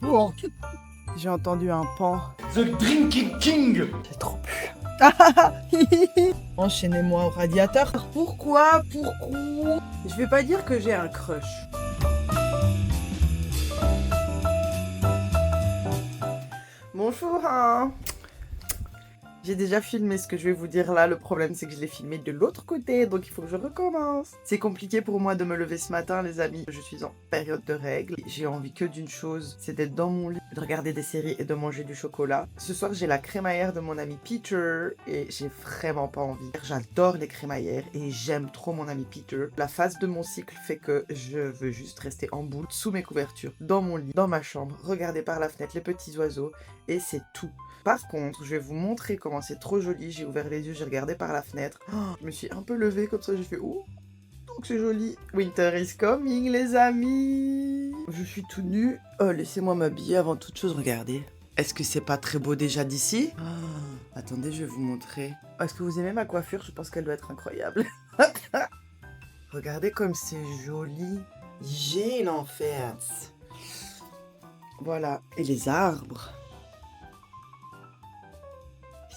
Oh. J'ai entendu un pan. The Drinking King. J'ai trop bu. Enchaînez-moi au radiateur. Pourquoi Je vais pas dire que j'ai un crush. Bonjour hein. J'ai déjà filmé ce que je vais vous dire là, le problème c'est que je l'ai filmé de l'autre côté, donc il faut que je recommence. C'est compliqué pour moi de me lever ce matin les amis, je suis en période de règles. J'ai envie que d'une chose, c'est d'être dans mon lit, de regarder des séries et de manger du chocolat. Ce soir j'ai la crémaillère de mon ami Peter et j'ai vraiment pas envie. J'adore les crémaillères et j'aime trop mon ami Peter. La phase de mon cycle fait que je veux juste rester en boule sous mes couvertures, dans mon lit, dans ma chambre, regarder par la fenêtre les petits oiseaux et c'est tout. Par contre, je vais vous montrer comment c'est trop joli. J'ai ouvert les yeux, j'ai regardé par la fenêtre. Oh, je me suis un peu levée comme ça, j'ai fait « Oh, donc c'est joli !» Winter is coming, les amis. Je suis tout nue. Oh, laissez-moi m'habiller avant toute chose, regardez. Est-ce que c'est pas très beau déjà d'ici? Attendez, je vais vous montrer. Est-ce que vous aimez ma coiffure? Je pense qu'elle doit être incroyable. Regardez comme c'est joli. J'ai en fait. Voilà. Et les arbres.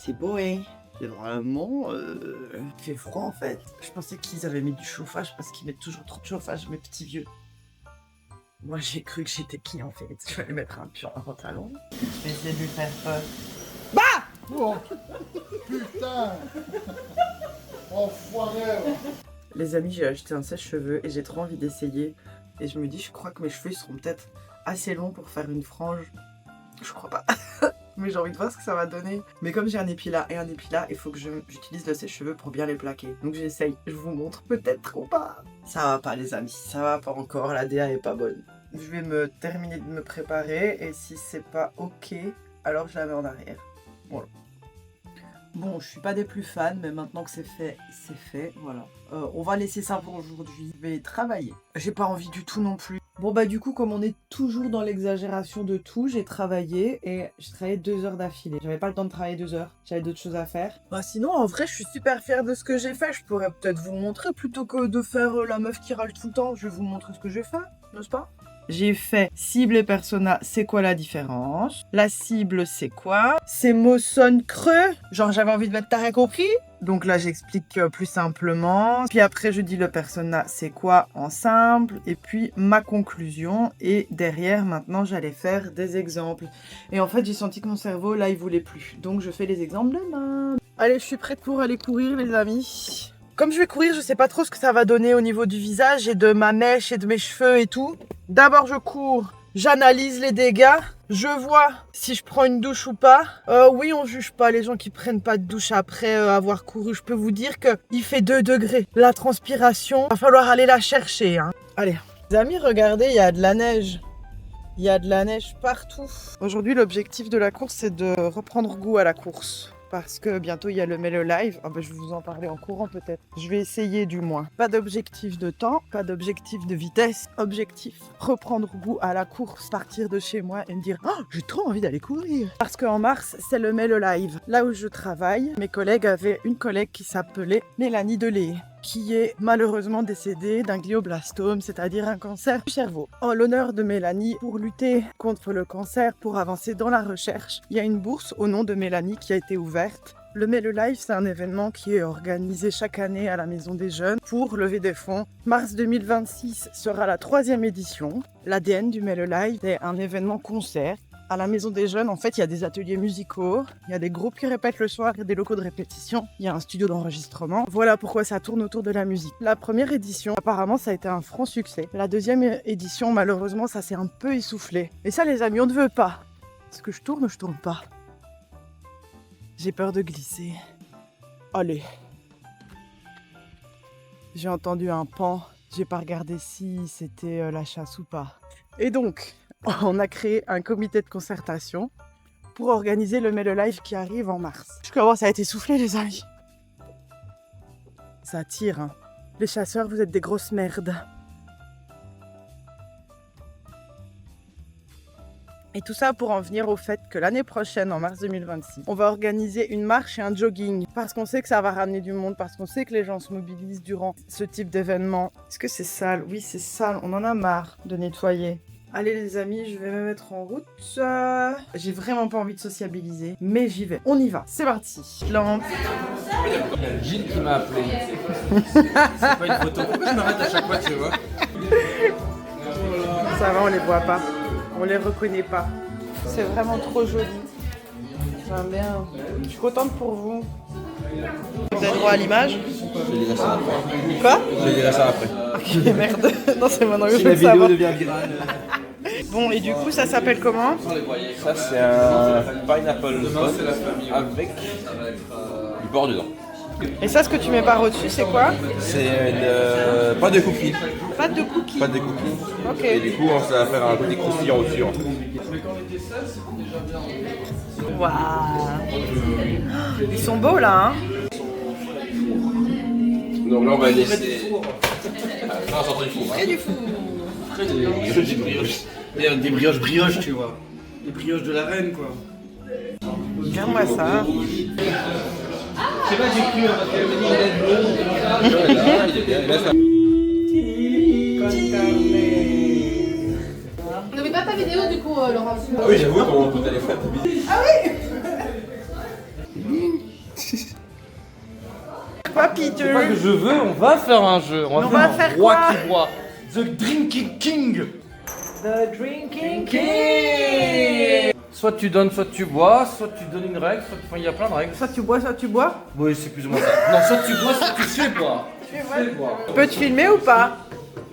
C'est beau, hein? C'est vraiment... Il fait froid, en fait. Je pensais qu'ils avaient mis du chauffage, parce qu'ils mettent toujours trop de chauffage, mes petits vieux. Moi, j'ai cru que j'étais qui, en fait? Je vais aller mettre un pantalon. Je vais essayer de lui faire peur. Bah! Oh. Putain. Enfoiré. Les amis, j'ai acheté un sèche-cheveux et j'ai trop envie d'essayer. Et je me dis, je crois que mes cheveux seront peut-être assez longs pour faire une frange. Je crois pas. Mais j'ai envie de voir ce que ça va donner. Mais comme j'ai un épilat et un épilat, il faut que j'utilise le sèche-cheveux pour bien les plaquer. Donc j'essaye, je vous montre peut-être ou pas. Ça va pas les amis, ça va pas encore, la DA est pas bonne. Je vais me terminer de me préparer et si c'est pas ok, alors je la mets en arrière. Voilà. Bon, je suis pas des plus fans, mais maintenant que c'est fait, voilà. On va laisser ça pour aujourd'hui. Je vais travailler. J'ai pas envie du tout non plus. Bon bah du coup, comme on est toujours dans l'exagération de tout, j'ai travaillé et j'ai travaillé 2 heures d'affilée. J'avais pas le temps de travailler 2 heures, j'avais d'autres choses à faire. Bah sinon, en vrai, je suis super fière de ce que j'ai fait. Je pourrais peut-être vous montrer plutôt que de faire la meuf qui râle tout le temps. Je vais vous montrer ce que j'ai fait, n'est-ce pas? J'ai fait cible et persona, c'est quoi la différence? La cible, c'est quoi? Ces mots sonnent creux, genre j'avais envie de mettre t'as rien compris? Donc là, j'explique plus simplement. Puis après, je dis le persona, c'est quoi en simple. Et puis ma conclusion. Et derrière, maintenant, j'allais faire des exemples. Et en fait, j'ai senti que mon cerveau, là, il voulait plus. Donc je fais les exemples demain. Allez, je suis prête pour aller courir, les amis. Comme je vais courir, je sais pas trop ce que ça va donner au niveau du visage et de ma mèche et de mes cheveux et tout. D'abord, je cours, j'analyse les dégâts, je vois si je prends une douche ou pas. Oui, on juge pas les gens qui prennent pas de douche après avoir couru. Je peux vous dire qu'il fait 2 degrés. La transpiration, va falloir aller la chercher. Hein. Allez, les amis, regardez, il y a de la neige. Il y a de la neige partout. Aujourd'hui, l'objectif de la course, c'est de reprendre goût à la course. Parce que bientôt il y a le Mello Live. Ah ben, je vais vous en parler en courant peut-être. Je vais essayer du moins. Pas d'objectif de temps, pas d'objectif de vitesse. Objectif, reprendre goût à la course, partir de chez moi et me dire « Oh, j'ai trop envie d'aller courir !» Parce qu'en mars, c'est le Mello Live. Là où je travaille, mes collègues avaient une collègue qui s'appelait Mélanie Delay, qui est malheureusement décédée d'un glioblastome, c'est-à-dire un cancer du cerveau. En l'honneur de Mélanie, pour lutter contre le cancer, pour avancer dans la recherche, il y a une bourse au nom de Mélanie qui a été ouverte. Le Mello Live, c'est un événement qui est organisé chaque année à la Maison des Jeunes pour lever des fonds. Mars 2026 sera la 3e édition. L'ADN du Mello Live, c'est un événement concert. À la Maison des Jeunes, en fait, il y a des ateliers musicaux, il y a des groupes qui répètent le soir, il y a des locaux de répétition, il y a un studio d'enregistrement. Voilà pourquoi ça tourne autour de la musique. La première édition, apparemment, ça a été un franc succès. La 2e édition, malheureusement, ça s'est un peu essoufflé. Et ça, les amis, on ne veut pas. Est-ce que je tourne pas? J'ai peur de glisser. Allez. J'ai entendu un pan. J'ai pas regardé si c'était la chasse ou pas. Et donc, on a créé un comité de concertation pour organiser le Mello Live qui arrive en mars. Je commence à être essoufflée, les amis. Ça tire, hein. Les chasseurs, vous êtes des grosses merdes. Et tout ça pour en venir au fait que l'année prochaine, en mars 2026, on va organiser une marche et un jogging. Parce qu'on sait que ça va ramener du monde, parce qu'on sait que les gens se mobilisent durant ce type d'événement. Est-ce que c'est sale? Oui, c'est sale. On en a marre de nettoyer. Allez les amis, je vais me mettre en route. J'ai vraiment pas envie de sociabiliser, mais j'y vais. On y va, c'est parti. Lampe. Il y a Gilles qui m'a appelé. C'est pas une photo. Pourquoi je m'arrête à chaque fois, tu vois? Ça va, on les voit pas. On les reconnaît pas. C'est vraiment trop joli. J'aime bien. Je suis contente pour vous. Vous avez droit à l'image? Je dirai ça après. Quoi? Je dirai ça après. Ok, merde. Non, c'est maintenant que je Si veux la le vidéo savoir. devient virale. Bon, et du coup, ça s'appelle comment? Ça, c'est un pineapple bun avec du beurre dedans. Et ça, ce que tu mets par au-dessus, c'est quoi? C'est une pâte de cookies. Pâte de cookies. Pâte de cookies. Ok. Et du coup, ça va faire un petit croustillant au-dessus. En fait. Waouh. Ils sont beaux là, hein? Donc là, on va laisser. Non, c'est du four. Et du four. Des brioches. Des brioches, tu vois. Des brioches de la reine, quoi. Regarde-moi ça. C'est pas, j'ai cru, parce qu'elle me dit il est bleu. Là, il est bien. Laisse la. On n'avait pas ta vidéo du coup, Laurent. Ah oui, j'avoue, ton téléphone. Quoi, Peter? C'est pas que je veux, on va faire un jeu. On va faire un roi qui boit. The Drinking King. The Drinking King. Soit tu donnes, soit tu bois, soit tu donnes une règle, soit enfin, il y a plein de règles. Soit tu bois, soit tu bois. Oui, c'est plus ou moins ça. Non, soit tu bois, soit tu fais boire. Je peux te filmer ou pas?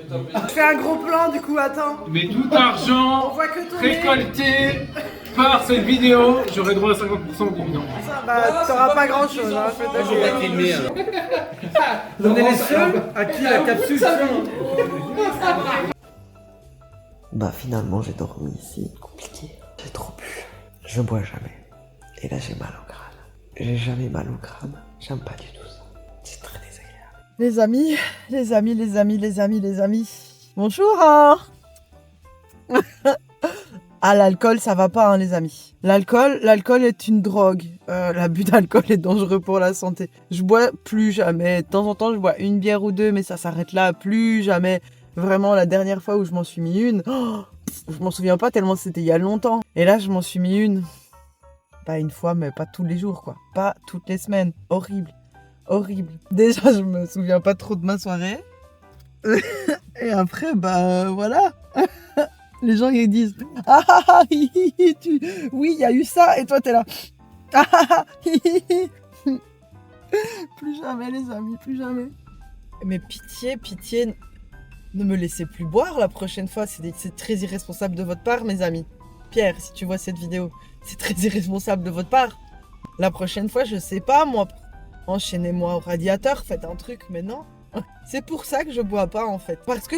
Je fais un gros plan du coup, attends. Mais tout On argent voit que ton nez. récolté par cette vidéo, j'aurai droit à 50% de dividendes. Ça, bah, t'auras pas grand chose, hein. Je peux te dire. filmer. On est les seuls à qui la capsule tient. Bah finalement j'ai dormi ici. Compliqué. J'ai trop bu. Je bois jamais. Et là j'ai mal au crâne. J'ai jamais mal au crâne. J'aime pas du tout ça. C'est très désagréable. Les amis, les amis, les amis, les amis, les amis. Bonjour, hein. Ah, l'alcool, ça va pas, hein, les amis. L'alcool est une drogue. L'abus d'alcool est dangereux pour la santé. Je bois plus jamais. De temps en temps, je bois une bière ou deux, mais ça s'arrête là. Plus jamais. Vraiment, la dernière fois où je m'en suis mis une, je m'en souviens pas tellement c'était il y a longtemps. Et là, je m'en suis mis une. Pas une fois, mais pas tous les jours, quoi. Pas toutes les semaines. Horrible. Horrible. Déjà, je me souviens pas trop de ma soirée. Et après, bah voilà. Les gens ils disent ah ah ah hi, hi, hi, oui il y a eu ça et toi t'es là ah ah ah hi, hi, hi. Plus jamais les amis, plus jamais. Mais pitié, pitié, ne me laissez plus boire la prochaine fois. C'est très irresponsable de votre part, mes amis. Pierre, si tu vois cette vidéo, c'est très irresponsable de votre part. La prochaine fois, je sais pas moi, enchaînez-moi au radiateur, faites un truc, mais non. C'est pour ça que je bois pas en fait. Parce que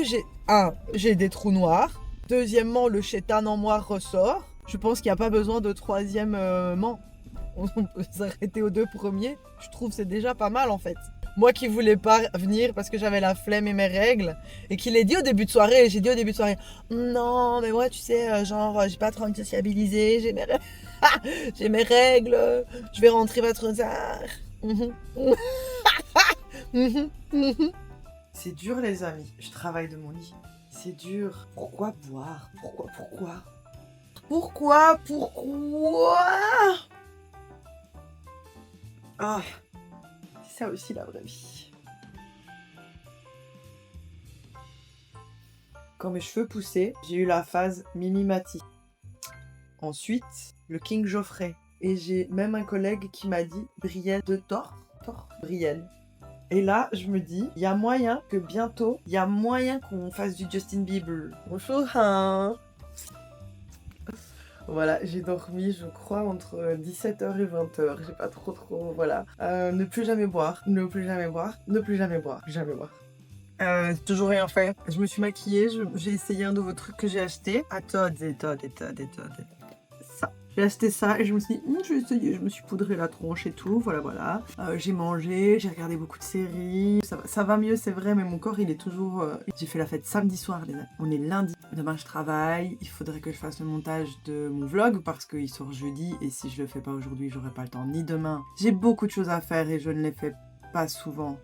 j'ai des trous noirs. Deuxièmement, le chétan en moi ressort. Je pense qu'il n'y a pas besoin de troisièmement. On peut s'arrêter aux deux premiers. Je trouve que c'est déjà pas mal en fait. Moi qui voulais pas venir parce que j'avais la flemme et mes règles. Et qu'il l'ai dit au début de soirée. J'ai dit au début de soirée. Non, mais moi tu sais, genre, j'ai pas trop envie de sociabiliser. J'ai mes, j'ai mes règles. Je vais rentrer pas trop tard. C'est dur les amis. Je travaille de mon lit. C'est dur. Pourquoi boire? Pourquoi? Ah, c'est ça aussi la vraie vie. Quand mes cheveux poussaient, j'ai eu la phase Mimi Mati. Ensuite, le King Geoffrey. Et j'ai même un collègue qui m'a dit Brienne de Thor, Brienne. Et là, je me dis, il y a moyen que bientôt, il y a moyen qu'on fasse du Justin Bieber. Bonjour, hein. Voilà, j'ai dormi, je crois, entre 17h et 20h. J'ai pas trop, voilà. Ne plus jamais boire, ne plus jamais boire, ne plus jamais boire, jamais boire. Toujours rien fait. Je me suis maquillée, j'ai essayé un nouveau truc que j'ai acheté. Attends. Ça. J'ai acheté ça et je me suis dit, je vais essayer. Je me suis poudré la tronche et tout, voilà. J'ai mangé, j'ai regardé beaucoup de séries. Ça va mieux, c'est vrai, mais mon corps, il est toujours... J'ai fait la fête samedi soir, les amis. On est lundi. Demain, je travaille. Il faudrait que je fasse le montage de mon vlog parce qu'il sort jeudi. Et si je le fais pas aujourd'hui, j'aurai pas le temps, ni demain. J'ai beaucoup de choses à faire et je ne les fais pas souvent.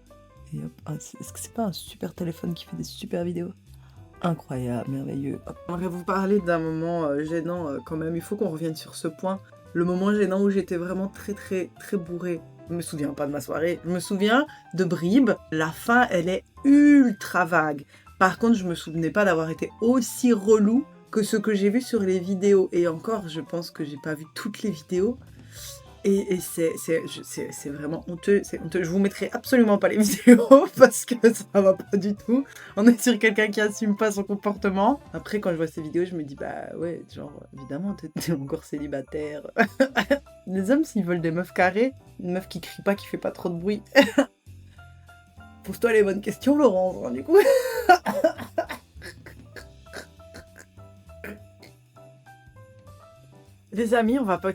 Et hop, est-ce que c'est pas un super téléphone qui fait des super vidéos? incroyable, merveilleux. J'aimerais vous parler d'un moment gênant quand même. Il faut qu'on revienne sur ce point. Le moment gênant où j'étais vraiment très bourrée. Je me souviens pas de ma soirée. Je me souviens de bribes. La fin, elle est ultra vague. Par contre, je me souvenais pas d'avoir été aussi relou que ce que j'ai vu sur les vidéos. Et encore, je pense que j'ai pas vu toutes les vidéos. Et c'est vraiment honteux, c'est honteux. Je vous mettrai absolument pas les vidéos parce que ça va pas du tout. On est sur quelqu'un qui assume pas son comportement. Après, quand je vois ces vidéos, je me dis, bah ouais, genre, évidemment, t'es encore célibataire. Les hommes, s'ils veulent des meufs carrées, une meuf qui crie pas, qui fait pas trop de bruit. Pose-toi les bonnes questions, Laurence, hein, du coup. Les amis, on va pas...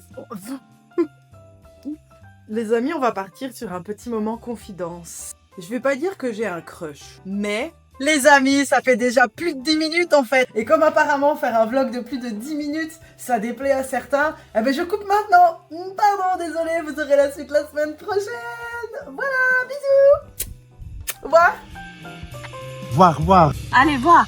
Les amis, on va partir sur un petit moment confidence. Je vais pas dire que j'ai un crush, mais... Les amis, ça fait déjà plus de 10 minutes en fait. Et comme apparemment faire un vlog de plus de 10 minutes, ça déplaît à certains, eh ben je coupe maintenant. Pardon, désolé, vous aurez la suite la semaine prochaine. Voilà, bisous. Au revoir. Voir. Allez, voir.